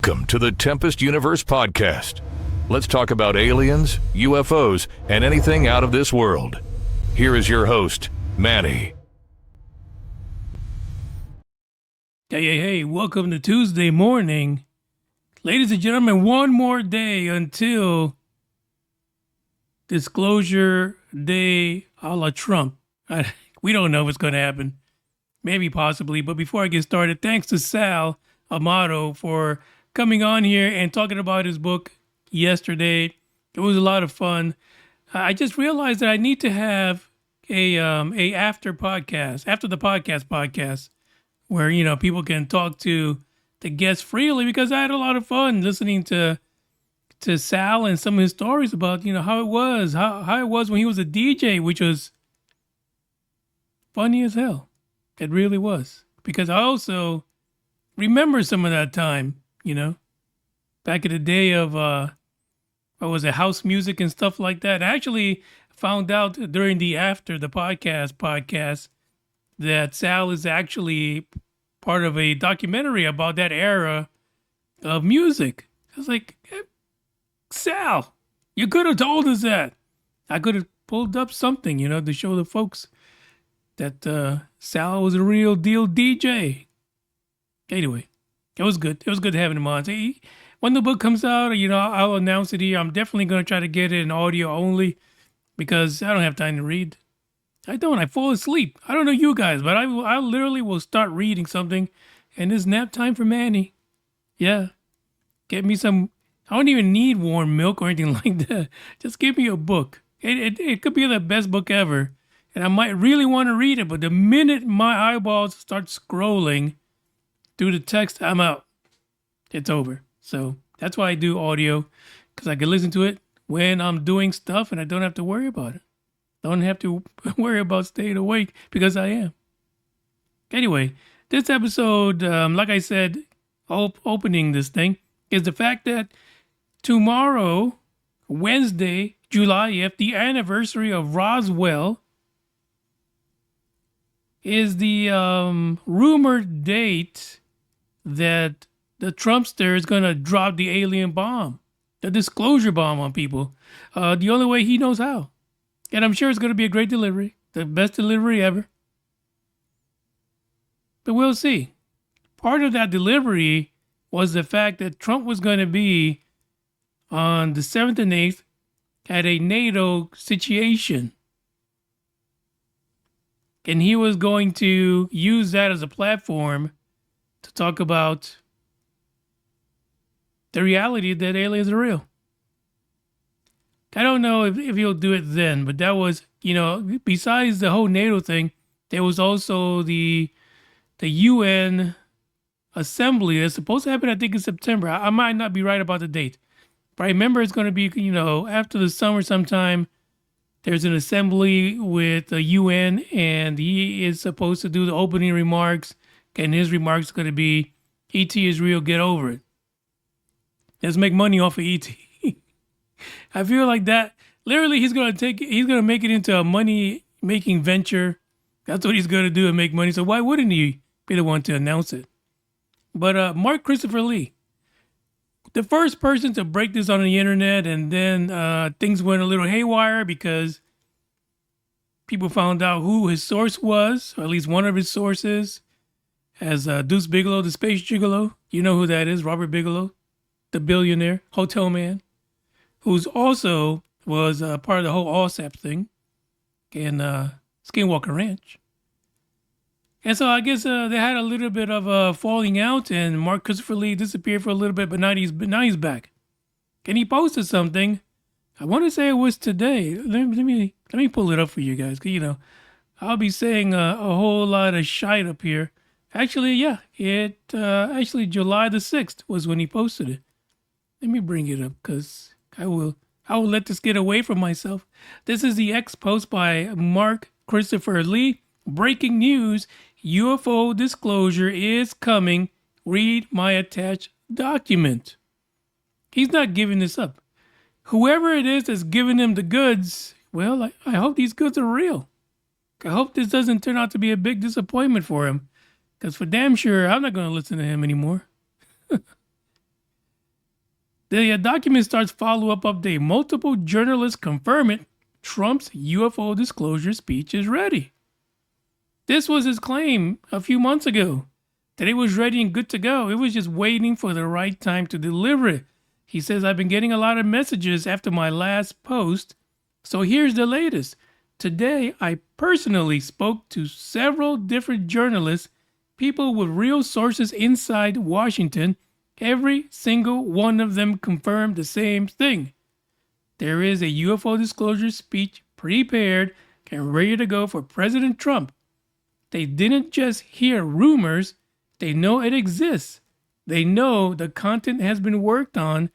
Welcome to the Tempest Universe Podcast. Let's talk about aliens, UFOs, and anything out of this world. Here is your host, Manny. Hey, welcome to Tuesday morning. Ladies and gentlemen, one more day until Disclosure Day a la Trump. We don't know what's going to happen. Maybe, possibly. But before I get started, thanks to Sal Amato for coming on here and talking about his book yesterday. It was a lot of fun. I just realized that I need to have a after the podcast, where, you know, people can talk to the guests freely, because I had a lot of fun listening to Sal and some of his stories about, you know, how it was when he was a DJ, which was funny as hell. It really was, because I also remember some of that time, you know, back in the day of, house music and stuff like that. I actually found out during the After the podcast that Sal is actually part of a documentary about that era of music. I was like, hey, Sal, you could have told us that. I could have pulled up something, you know, to show the folks that Sal was a real deal DJ. Anyway, it was good. It was good having him on. So when the book comes out, you know, I'll announce it here. I'm definitely going to try to get it in audio only, because I don't have time to read. I fall asleep. I don't know you guys, but I literally will start reading something, and it's nap time for Manny. Yeah. Get me some. I don't even need warm milk or anything like that. Just give me a book. It could be the best book ever, and I might really want to read it, but the minute my eyeballs start scrolling through the text, I'm out. It's over. So that's why I do audio, because I can listen to it when I'm doing stuff and I don't have to worry about it. Don't have to worry about staying awake, because I am. Anyway, this episode, like I said, opening this thing, is the fact that tomorrow, Wednesday, July 5th, the anniversary of Roswell, is the rumored date that the Trumpster is going to drop the alien bomb, the disclosure bomb on people, the only way he knows how. And I'm sure it's going to be a great delivery, the best delivery ever. But we'll see. Part of that delivery was the fact that Trump was going to be on the 7th and 8th at a NATO situation. And he was going to use that as a platform to talk about the reality that aliens are real. I don't know if he'll do it then, but that was, you know, besides the whole NATO thing, there was also the UN assembly that's supposed to happen, I think, in September. I might not be right about the date, but I remember it's going to be, you know, after the summer sometime. There's an assembly with the UN, and he is supposed to do the opening remarks, and his remarks are going to be, ET is real, get over it. Let's make money off of ET. I feel like that, literally, he's going to make it into a money-making venture. That's what he's going to do, and make money. So why wouldn't he be the one to announce it? But Mark Christopher Lee, the first person to break this on the internet, and then things went a little haywire because people found out who his source was, or at least one of his sources, as Deuce Bigelow, the space gigolo. You know who that is, Robert Bigelow, the billionaire, hotel man, who's also was part of the whole ALSAP thing in Skinwalker Ranch. And so I guess they had a little bit of a falling out, and Mark Christopher Lee disappeared for a little bit, but now he's back. And he posted something. I want to say it was today. Let me pull it up for you guys. 'Cause, you know, I'll be saying a whole lot of shite up here. Actually, yeah, actually July the 6th was when he posted it. Let me bring it up, because I will let this get away from myself. This is the X post by Mark Christopher Lee. Breaking news, UFO disclosure is coming. Read my attached document. He's not giving this up. Whoever it is that's giving him the goods, well, I hope these goods are real. I hope this doesn't turn out to be a big disappointment for him, because for damn sure, I'm not going to listen to him anymore. The document starts follow-up update. Multiple journalists confirm it. Trump's UFO disclosure speech is ready. This was his claim a few months ago, that it was ready and good to go. It was just waiting for the right time to deliver it. He says, I've been getting a lot of messages after my last post. So here's the latest. Today, I personally spoke to several different journalists, people with real sources inside Washington. Every single one of them confirmed the same thing. There is a UFO disclosure speech prepared and ready to go for President Trump. They didn't just hear rumors, they know it exists. They know the content has been worked on,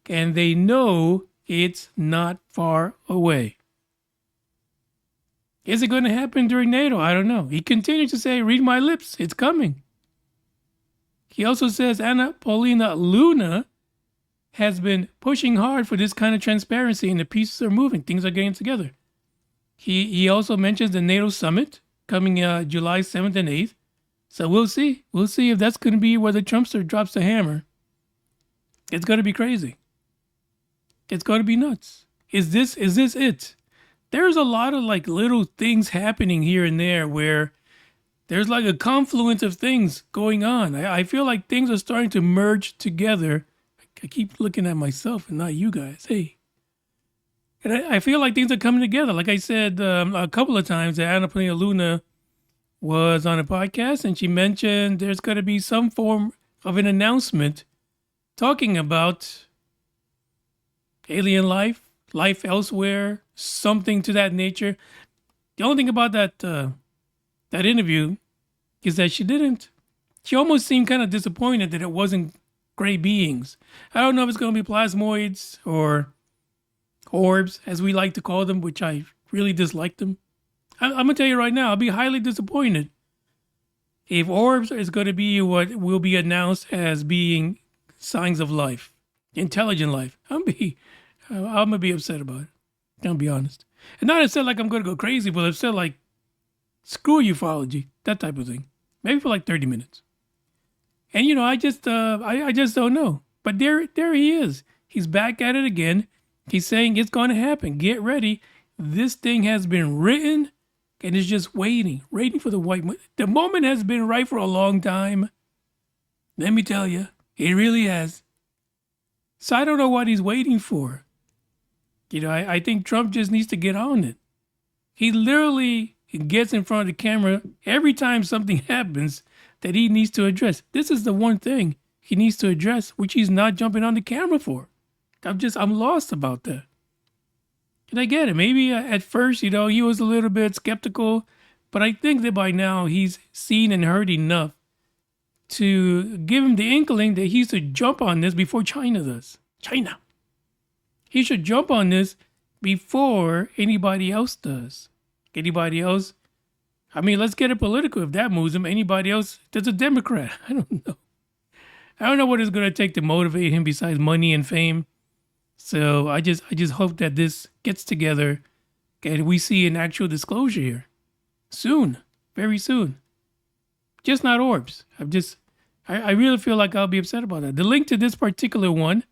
and they know it's not far away. Is it going to happen during NATO? I don't know. He continues to say, read my lips, it's coming. He also says Anna Paulina Luna has been pushing hard for this kind of transparency, and the pieces are moving. Things are getting together. He also mentions the NATO summit coming July 7th and 8th. So we'll see. We'll see if that's going to be where the Trumpster drops the hammer. It's going to be crazy. It's going to be nuts. Is this it? There's a lot of like little things happening here and there where there's like a confluence of things going on. I feel like things are starting to merge together. I keep looking at myself and not you guys. Hey. And I feel like things are coming together. Like I said a couple of times, that Anna Paulina Luna was on a podcast and she mentioned there's going to be some form of an announcement talking about alien life, life elsewhere, something to that nature. The only thing about that interview is that she almost seemed kind of disappointed that it wasn't gray beings. I don't know if it's going to be plasmoids or orbs, as we like to call them, which I really dislike them. I'm going to tell you right now, I'll be highly disappointed if orbs is going to be what will be announced as being signs of life, intelligent life. I'm going to be upset about it. I'll be honest. And not upset like I'm going to go crazy, but upset like, screw ufology, that type of thing. Maybe for like 30 minutes. And, I just don't know. But there he is. He's back at it again. He's saying it's going to happen. Get ready. This thing has been written and it's just waiting for the the moment has been right for a long time. Let me tell you, it really has. So I don't know what he's waiting for. I think Trump just needs to get on it. He literally gets in front of the camera every time something happens that he needs to address. This is the one thing he needs to address, which he's not jumping on the camera for. I'm lost about that. And I get it. Maybe at first, he was a little bit skeptical, but I think that by now he's seen and heard enough to give him the inkling that he should jump on this before China does. China. He should jump on this before anybody else does. Anybody else? I mean, let's get it political. If that moves him, anybody else that's a Democrat. I don't know. I don't know what it's going to take to motivate him besides money and fame. So I just hope that this gets together and we see an actual disclosure here. Soon. Very soon. Just not orbs. I really feel like I'll be upset about that. The link to this particular one,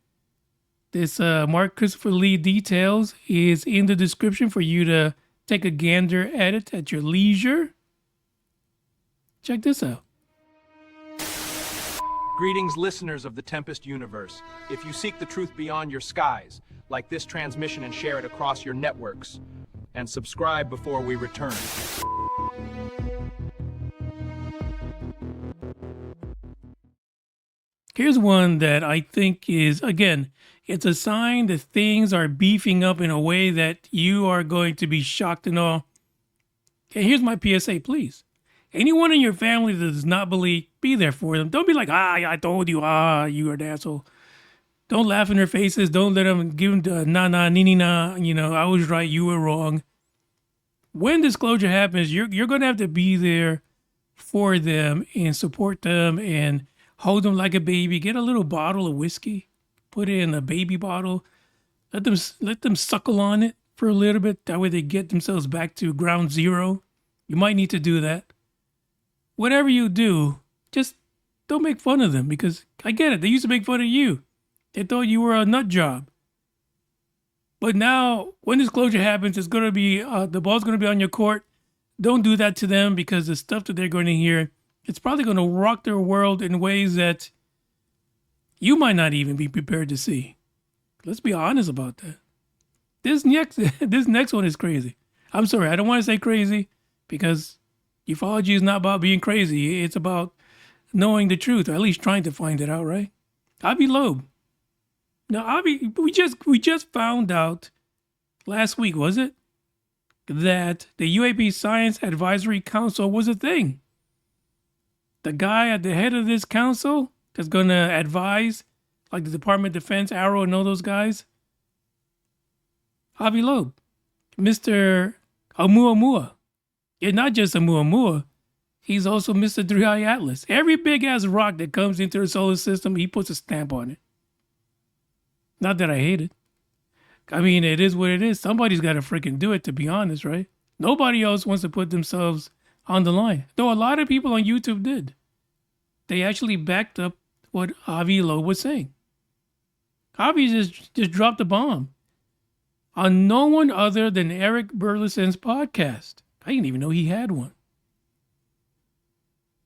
this Mark Christopher Lee details, is in the description for you to take a gander at it at your leisure. Check this out. Greetings, listeners of the Tempest universe. If you seek the truth beyond your skies, like this transmission and share it across your networks. And subscribe before we return. Here's one that I think is, again, it's a sign that things are beefing up in a way that you are going to be shocked and all. Okay, here's my PSA, please. Anyone in your family that does not believe, be there for them. Don't be like, I told you, you are an asshole. Don't laugh in their faces. Don't let them give them the na, ni, na. I was right, you were wrong. When disclosure happens, you're going to have to be there for them and support them and hold them like a baby. Get a little bottle of whiskey. Put it in a baby bottle. Let them suckle on it for a little bit. That way they get themselves back to ground zero. You might need to do that. Whatever you do, just don't make fun of them, because I get it. They used to make fun of you. They thought you were a nut job. But now, when disclosure happens, it's going to be, the ball's going to be on your court. Don't do that to them, because the stuff that they're going to hear, it's probably going to rock their world in ways that you might not even be prepared to see. Let's be honest about that. This next one is crazy. I'm sorry, I don't want to say crazy, because ufology is not about being crazy. It's about knowing the truth, or at least trying to find it out, right? Avi Loeb. Now, Avi, we just found out last week, was it, that the UAP Science Advisory Council was a thing. The guy at the head of this council that's going to advise, like the Department of Defense, Arrow, and all those guys, Avi Loeb, Mr. Oumuamua. Yeah, not just Oumuamua, he's also Mr. Three-Eye Atlas. Every big-ass rock that comes into the solar system, he puts a stamp on it. Not that I hate it. I mean, it is what it is. Somebody's got to freaking do it, to be honest, right? Nobody else wants to put themselves on the line. Though a lot of people on YouTube did. They actually backed up what Avi Loeb was saying. Avi just dropped a bomb on no one other than Eric Burleson's podcast. I didn't even know he had one.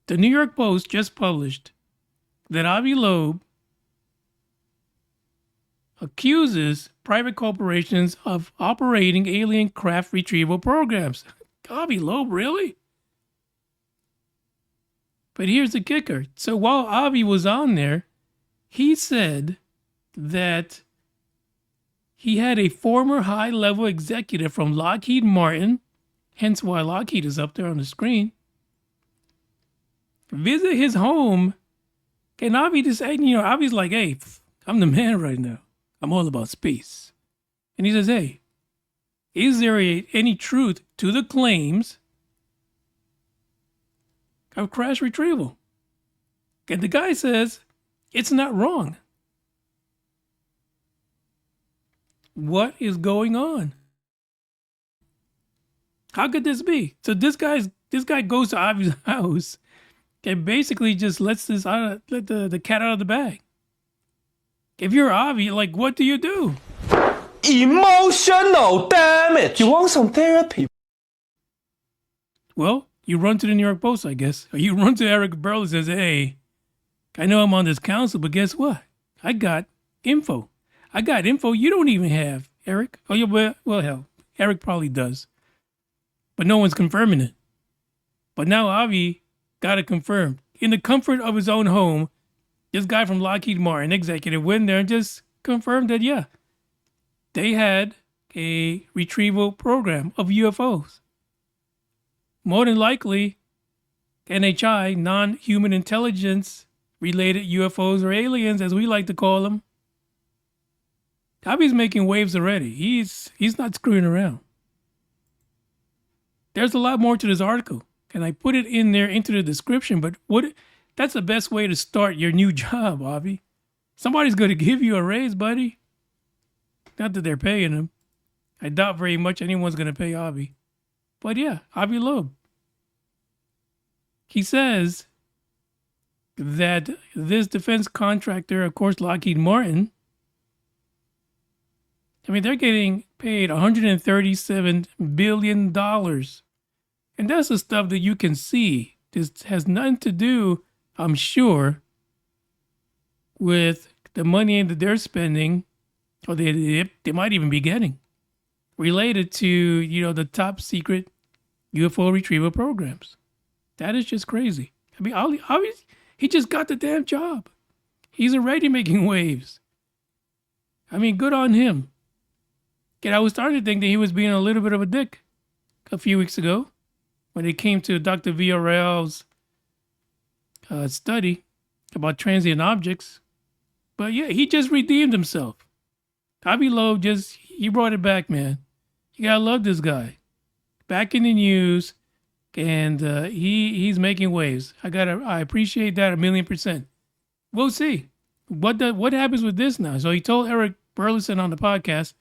The New York Post just published that Avi Loeb accuses private corporations of operating alien craft retrieval programs. Avi Loeb, really? But here's the kicker. So while Avi was on there, he said that he had a former high-level executive from Lockheed Martin, hence why Lockheed is up there on the screen, visit his home. And Avi just said, Avi's like, hey, I'm the man right now. I'm all about space. And he says, hey, is there any truth to the claims of crash retrieval? And the guy says, it's not wrong. What is going on? How could this be? So this guy goes to Avi's house and basically just let the cat out of the bag. If you're Avi, like, what do you do? Emotional damage. You want some therapy? Well, you run to the New York Post, I guess. Or you run to Eric Burley and says, hey, I know I'm on this council, but guess what? I got info. I got info you don't even have, Eric. Oh, yeah, well, hell, Eric probably does. But no one's confirming it. But now Avi got it confirmed. In the comfort of his own home, this guy from Lockheed Martin, executive, went there and just confirmed that, yeah, they had a retrieval program of UFOs. More than likely, NHI, non-human intelligence-related UFOs or aliens, as we like to call them. Avi's making waves already. He's not screwing around. There's a lot more to this article, and I put it in there into the description, but that's the best way to start your new job, Avi. Somebody's going to give you a raise, buddy. Not that they're paying him. I doubt very much anyone's going to pay Avi. But yeah, Avi Loeb. He says that this defense contractor, of course, Lockheed Martin, I mean, they're getting paid $137 billion. And that's the stuff that you can see. This has nothing to do, I'm sure, with the money that they're spending, or they might even be getting, related to, the top secret UFO retrieval programs. That is just crazy. I mean, he just got the damn job. He's already making waves. I mean, good on him. And I was starting to think that he was being a little bit of a dick a few weeks ago when it came to Dr. Villarreal's study about transient objects. But yeah, he just redeemed himself. Avi Loeb he brought it back, man. You gotta love this guy. Back in the news, and he's making waves. I appreciate that 1,000,000%. We'll see. What happens with this now? So he told Eric Burleson on the podcast,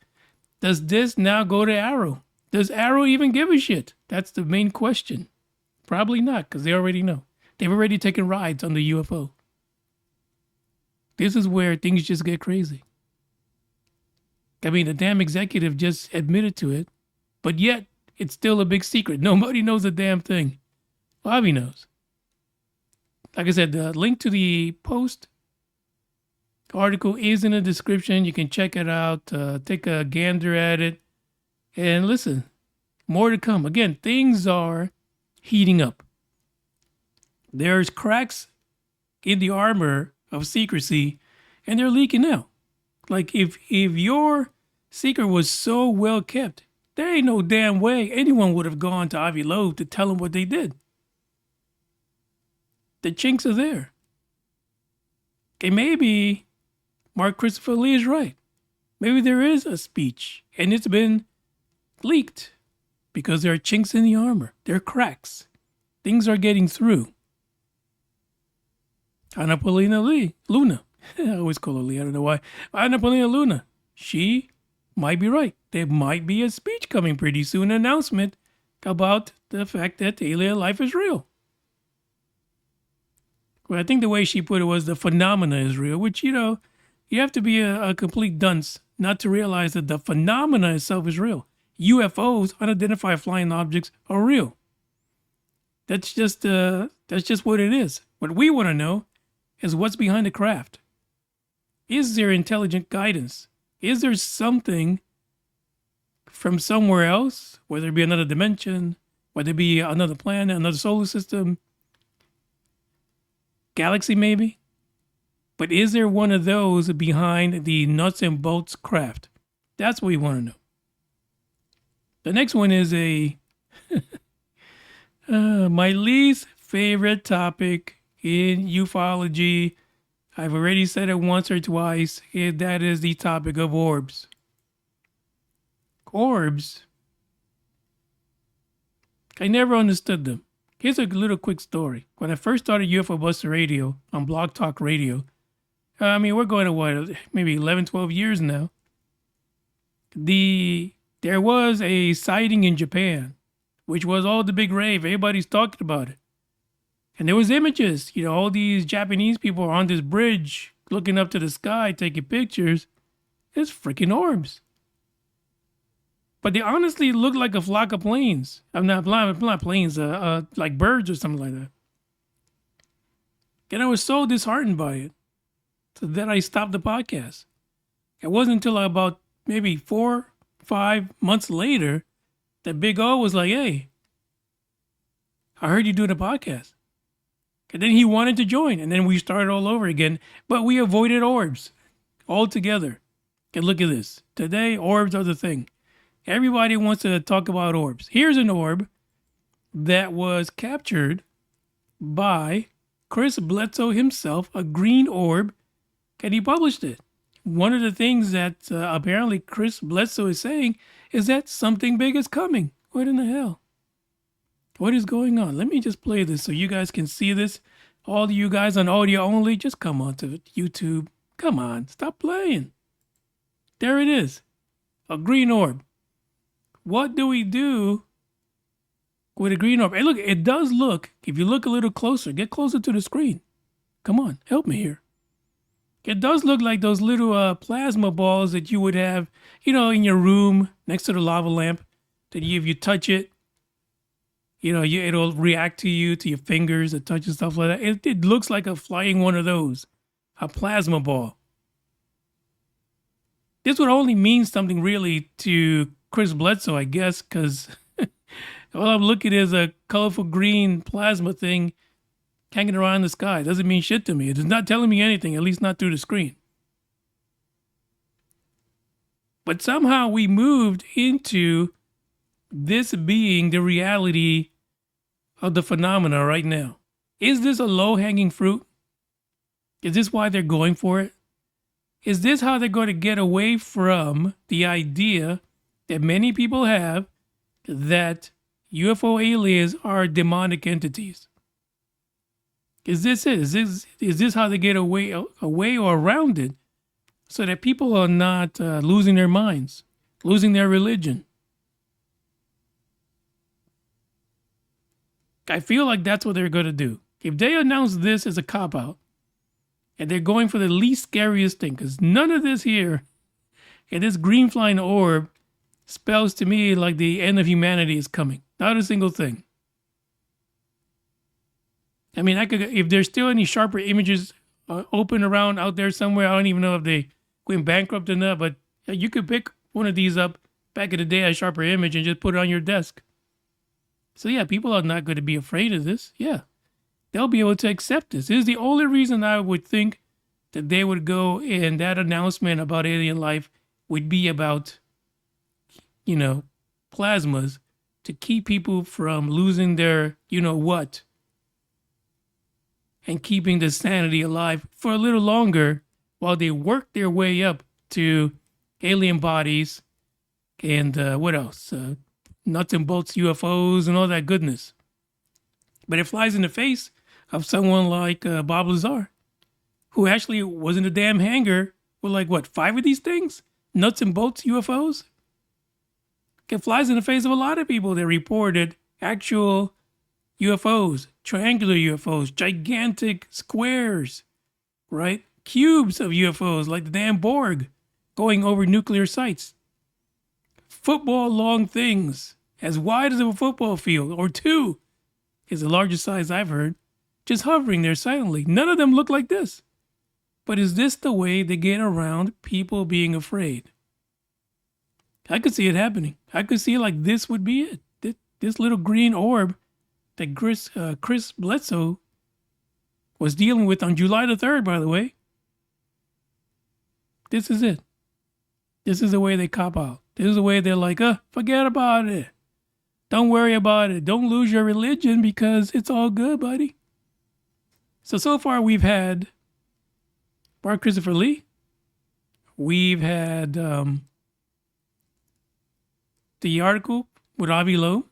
does this now go to Arrow? Does Arrow even give a shit? That's the main question. Probably not, because they already know. They've already taken rides on the UFO. This is where things just get crazy. I mean, the damn executive just admitted to it, but yet it's still a big secret. Nobody knows a damn thing. Bobby knows. Like I said, the link to the post article is in the description. You can check it out, take a gander at it, and listen, more to come. Again, things are heating up. There's cracks in the armor of secrecy, and they're leaking out. Like, if your secret was so well kept, there ain't no damn way anyone would have gone to Ivy Loeb to tell him what they did. The chinks are there. Okay, maybe Mark Christopher Lee is right. Maybe there is a speech, and it's been leaked because there are chinks in the armor. There are cracks. Things are getting through. Ana Paulina Luna. I always call her Lee. I don't know why. Ana Paulina Luna. She might be right. There might be a speech coming pretty soon, an announcement about the fact that alien life is real. Well, I think the way she put it was the phenomena is real, which, you have to be a complete dunce not to realize that the phenomena itself is real. UFOs, unidentified flying objects, are real. That's just what it is. What we want to know is what's behind the craft. Is there intelligent guidance? Is there something from somewhere else, whether it be another dimension, whether it be another planet, another solar system, galaxy maybe? But is there one of those behind the nuts and bolts craft? That's what we want to know. The next one is my least favorite topic in ufology. I've already said it once or twice. That is the topic of orbs. Orbs, I never understood them. Here's a little quick story. When I first started UFO Buster Radio on Blog Talk Radio, we're going to what, maybe 11, 12 years now. There was a sighting in Japan, which was all the big rave. Everybody's talking about it. And there was images, all these Japanese people are on this bridge looking up to the sky, taking pictures. It's freaking orbs. But they honestly looked like a flock of planes. I'm not planes, like birds or something like that. And I was so disheartened by it that I stopped the podcast. It wasn't until about maybe 4, 5 months later that Big O was like, "Hey, I heard you doing a podcast." And then he wanted to join, and then we started all over again. But we avoided orbs altogether. And look at this. Today, orbs are the thing. Everybody wants to talk about orbs. Here's an orb that was captured by Chris Bledsoe himself, a green orb, and he published it. One of the things that apparently Chris Bledsoe is saying is that something big is coming. What in the hell? What is going on? Let me just play this so you guys can see this. All of you guys on audio only, just come on to YouTube. Come on, stop playing. There it is, a green orb. What do we do with a green orb? Hey, look, it does look, if you look a little closer, get closer to the screen. Come on, help me here. It does look like those little plasma balls that you would have, in your room next to the lava lamp, that if you touch it, it'll react to you, to your fingers, the touch and stuff like that. It looks like a flying one of those, a plasma ball. This would only mean something really to Chris Bledsoe, I guess, because all I'm looking is a colorful green plasma thing hanging around in the sky. It doesn't mean shit to me. It is not telling me anything, at least not through the screen. But somehow we moved into this being the reality of the phenomena right now. Is this a low-hanging fruit? Is this why they're going for it? Is this how they're going to get away from the idea that many people have that UFO aliens are demonic entities? Is this it? Is this how they get away or around it so that people are not losing their minds, losing their religion? I feel like that's what they're going to do. If they announce this as a cop-out And they're going for the least scariest thing, because none of this here, and this green flying orb, spells to me like the end of humanity is coming. Not a single thing. I mean, if there's still any sharper images open around out there somewhere, I don't even know if they went bankrupt or not, but you could pick one of these up back in the day, a sharper image, and just put it on your desk. So yeah, people are not going to be afraid of this. Yeah, they'll be able to accept this. This is the only reason I would think that they would go, and that announcement about alien life would be about, plasmas, to keep people from losing their what, and keeping the sanity alive for a little longer while they work their way up to alien bodies and what else? Nuts and bolts UFOs and all that goodness. But it flies in the face of someone like Bob Lazar, who actually was in a damn hangar with 5 of these things? Nuts and bolts UFOs? It flies in the face of a lot of people that reported actual UFOs, triangular UFOs, gigantic squares, right? Cubes of UFOs like the damn Borg going over nuclear sites. Football long things as wide as a football field, or 2 is the largest size I've heard, just hovering there silently. None of them look like this. But is this the way they get around people being afraid? I could see it happening. I could see this would be it. This little green orb that Chris Bledsoe was dealing with on July the 3rd, by the way. This is it. This is the way they cop out. This is the way they're like, forget about it. Don't worry about it. Don't lose your religion because it's all good, buddy. So far we've had Mark Christopher Lee. We've had the article with Avi Loeb.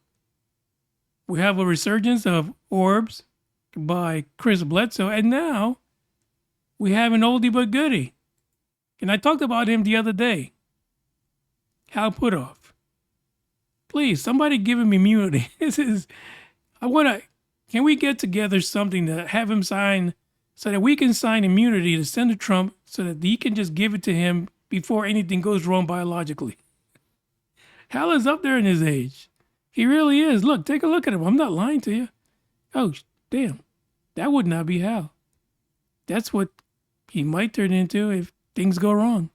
We have a resurgence of orbs by Chris Bledsoe. And now we have an oldie but goodie. And I talked about him the other day. Hal Puthoff. Please, somebody give him immunity. Can we get together something to have him sign so that we can sign immunity to Senator Trump so that he can just give it to him before anything goes wrong biologically? Hal is up there in his age. He really is. Look, take a look at him. I'm not lying to you. Oh, damn. That would not be Hal. That's what he might turn into if things go wrong.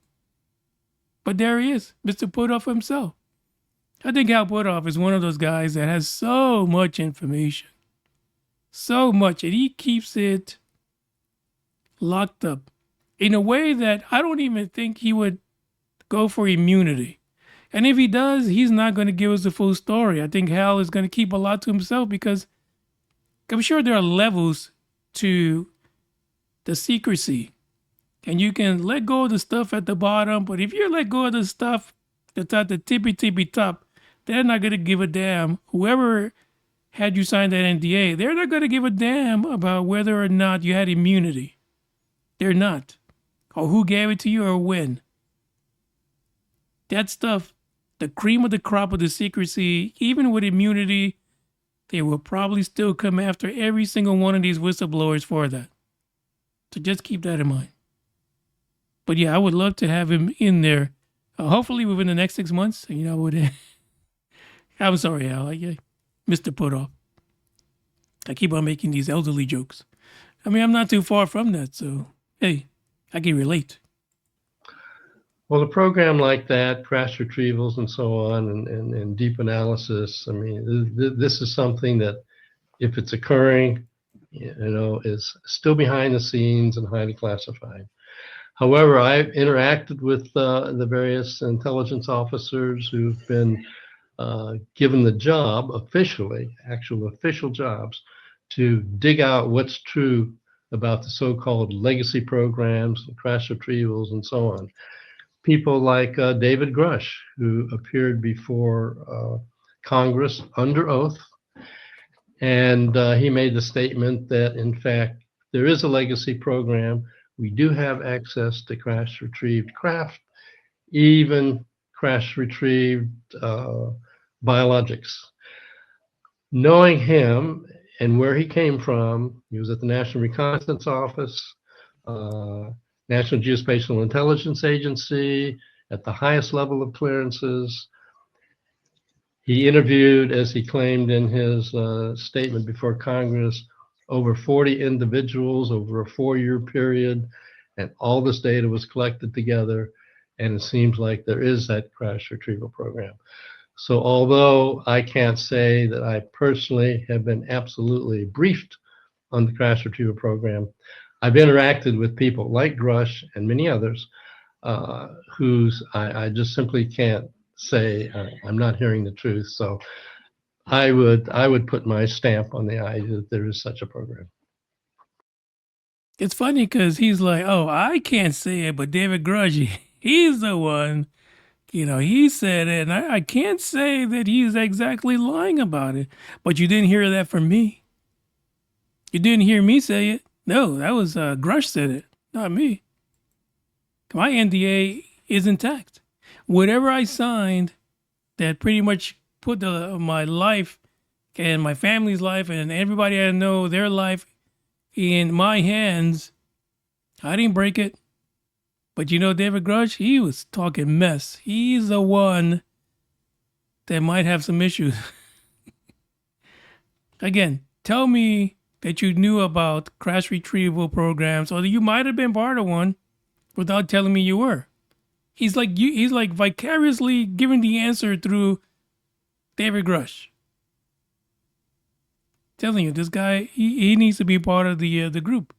But there he is, Mr. Puthoff himself. I think Hal Puthoff is one of those guys that has so much information. So much. And he keeps it locked up in a way that I don't even think he would go for immunity. And if he does, he's not going to give us the full story. I think Hal is going to keep a lot to himself because I'm sure there are levels to the secrecy. And you can let go of the stuff at the bottom, but if you let go of the stuff that's at the tippy top, they're not going to give a damn. Whoever had you sign that NDA, they're not going to give a damn about whether or not you had immunity. They're not. Or who gave it to you or when. That stuff, the cream of the crop of the secrecy, even with immunity, they will probably still come after every single one of these whistleblowers for that. So just keep that in mind. But yeah, I would love to have him in there. Hopefully within the next 6 months. I'm sorry, Al. Mr. Puthoff. I keep on making these elderly jokes. I mean, I'm not too far from that, so hey, I can relate. Well, a program like that, crash retrievals and so on, and deep analysis, I mean, this is something that, if it's occurring, is still behind the scenes and highly classified. However, I've interacted with the various intelligence officers who've been given the job officially, actual official jobs, to dig out what's true about the so-called legacy programs, crash retrievals, and so on. People like David Grush, who appeared before Congress under oath, and he made the statement that, in fact, there is a legacy program. We do have access to crash-retrieved craft, even crash-retrieved biologics. Knowing him and where he came from, he was at the National Reconnaissance Office, National Geospatial Intelligence Agency at the highest level of clearances. He interviewed, as he claimed in his statement before Congress, over 40 individuals over a 4-year period, and all this data was collected together, and it seems like there is that crash retrieval program. So although I can't say that I personally have been absolutely briefed on the crash retrieval program, I've interacted with people like Grush and many others whose I just simply can't say I'm not hearing the truth. So I would put my stamp on the idea that there is such a program. It's funny because he's like, oh, I can't say it, but David Grush, he's the one, he said it, and I can't say that he's exactly lying about it. But you didn't hear that from me. You didn't hear me say it. No, that was Grush said it, not me. My NDA is intact. Whatever I signed that pretty much put my life and my family's life and everybody I know, their life in my hands, I didn't break it. But David Grush, he was talking mess. He's the one that might have some issues. Again, tell me that you knew about crash retrieval programs, or that you might have been part of one without telling me you were. He's like vicariously giving the answer through David Grush. Telling you, this guy, he needs to be part of the group.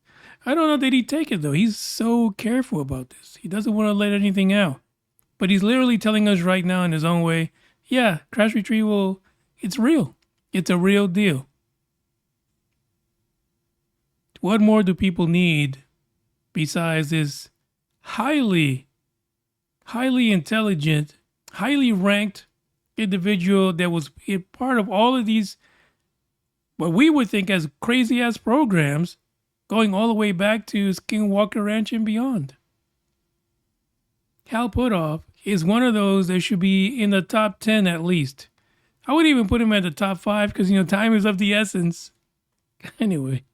I don't know that he'd take it, though. He's so careful about this. He doesn't want to let anything out. But he's literally telling us right now in his own way, yeah, crash retrieval, it's real. It's a real deal. What more do people need besides this highly intelligent, highly ranked individual that was a part of all of these, what we would think as crazy ass programs, going all the way back to Skinwalker Ranch and beyond? Hal Puthoff is one of those that should be in the top 10 at least. I would even put him at the top 5 because, time is of the essence. Anyway.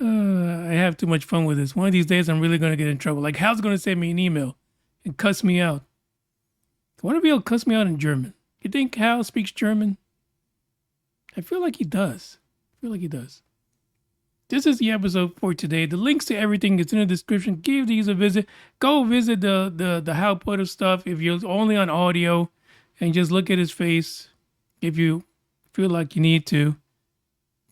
I have too much fun with this. One of these days, I'm really going to get in trouble. Like, Hal's going to send me an email and cuss me out. I want to be able to cuss me out in German. You think Hal speaks German? I feel like he does. This is the episode for today. The links to everything is in the description. Give these a visit. Go visit the Hal Puthoff stuff if you're only on audio, and just look at his face if you feel like you need to.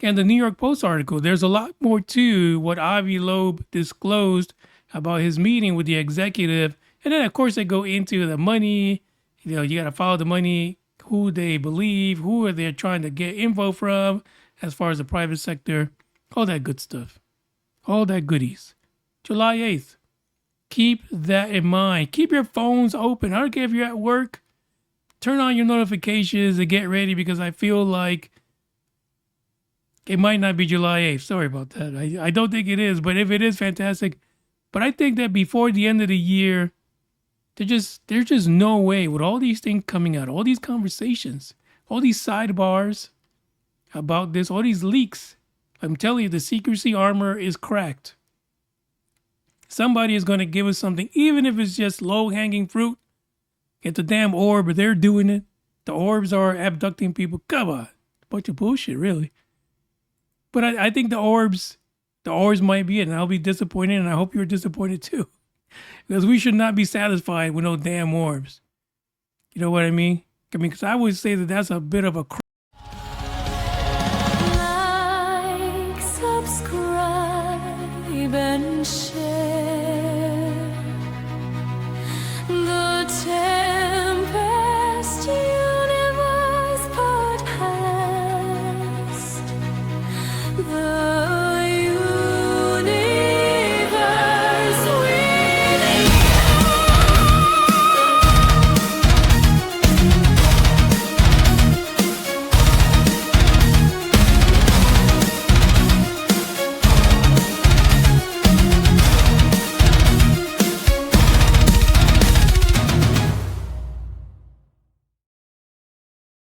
And the New York Post article, there's a lot more to what Avi Loeb disclosed about his meeting with the executive. And then, of course, they go into the money. You got to follow the money, who they believe, who are they trying to get info from as far as the private sector, all that good stuff, all that goodies. July 8th. Keep that in mind. Keep your phones open. I don't care if you're at work. Turn on your notifications and get ready, because I feel like it might not be July 8th. Sorry about that. I don't think it is, but if it is, fantastic. But I think that before the end of the year, there's just no way, with all these things coming out, all these conversations, all these sidebars about this, all these leaks, I'm telling you, the secrecy armor is cracked. Somebody is going to give us something, even if it's just low-hanging fruit. It's a damn orb, but they're doing it. The orbs are abducting people. Come on. Bunch of bullshit, really. But I think the orbs might be it, and I'll be disappointed, and I hope you're disappointed too. Because we should not be satisfied with no damn orbs. You know what I mean? Because I would say that that's a bit of a Like, subscribe, and share.